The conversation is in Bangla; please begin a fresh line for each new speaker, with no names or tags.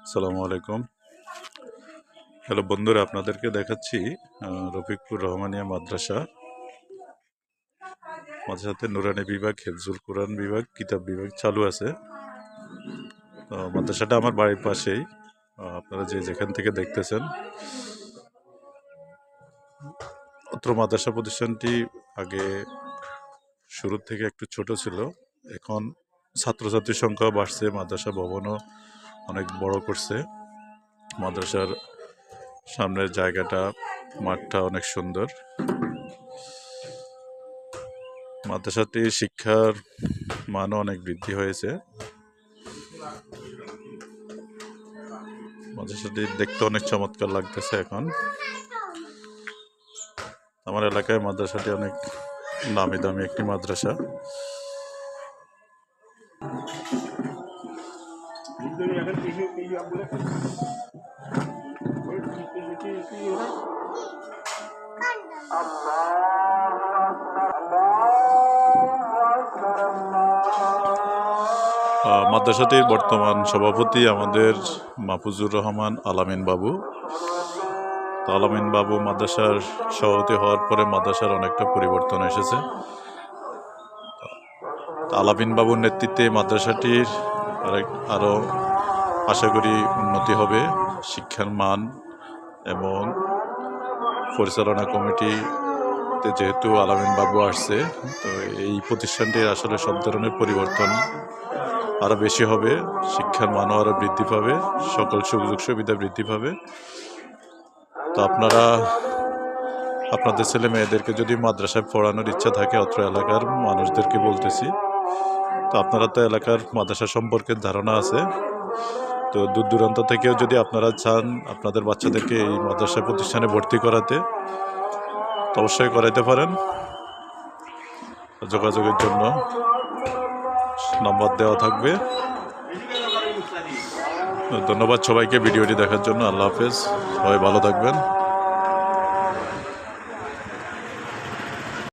আসসালামু আলাইকুম। হ্যালো বন্ধুরা, আপনাদেরকে দেখাচ্ছি রফিকপুর রহমানিয়া মাদ্রাসাতে নুরানি বিভাগ, হেফজুল কোরআন বিভাগ, কিতাব বিভাগ চালু আছে। তো মাদ্রাসাটা আমার বাড়ির পাশেই। আপনারা যেখান থেকে দেখতেছেন, অত্র মাদ্রাসা প্রতিষ্ঠানটি আগে শুরুর থেকে একটু ছোট ছিল। এখন ছাত্রছাত্রীর সংখ্যাও বাড়ছে, মাদ্রাসা ভবনও অনেক বড় করছে। মাদ্রাসার সামনের জায়গাটা, মাঠটা অনেক সুন্দর। মাদ্রাসাটির শিক্ষার মানও অনেক বৃদ্ধি হয়েছে। মাদ্রাসাটি দেখতে অনেক চমৎকার লাগতেছে। এখন আমার এলাকায় মাদ্রাসাটি অনেক নামি দামি একটি মাদ্রাসা। মাদ্রাসাটির বর্তমান সভাপতি আমাদের মাহফুজুর রহমান আলামিন বাবু। তো আলামিন বাবু মাদ্রাসার সভাপতি হওয়ার পরে মাদ্রাসার অনেকটা পরিবর্তন এসেছে। আলামিন বাবুর নেতৃত্বে মাদ্রাসাটির আরও আশা করি উন্নতি হবে। শিক্ষার মান এবং পরিচালনা কমিটিতে যেহেতু আলামিন বাবু আসছে, তো এই প্রতিষ্ঠানটির আসলে সব ধরনের পরিবর্তন আরও বেশি হবে। শিক্ষার মানও আরও বৃদ্ধি পাবে, সকল সুযোগ সুবিধা বৃদ্ধি পাবে। তো আপনারা আপনাদের ছেলে মেয়েদেরকে যদি মাদ্রাসায় পড়ানোর ইচ্ছা থাকে, অত্র এলাকার মানুষদেরকে বলতেছি, তো আপনারা তো এলাকার মাদ্রাসা সম্পর্কে ধারণা আছে। তো দূর দূরান্ত থেকেও যদি আপনারা চান আপনাদের বাচ্চাদেরকে এই মাদ্রাসা প্রতিষ্ঠানে ভর্তি করাতে, তো অবশ্যই করাইতে পারেন। যোগাযোগের জন্য নম্বর দেওয়া থাকবে। ধন্যবাদ সবাইকে ভিডিওটি দেখার জন্য। আল্লাহ হাফেজ, সবাই ভালো থাকবেন।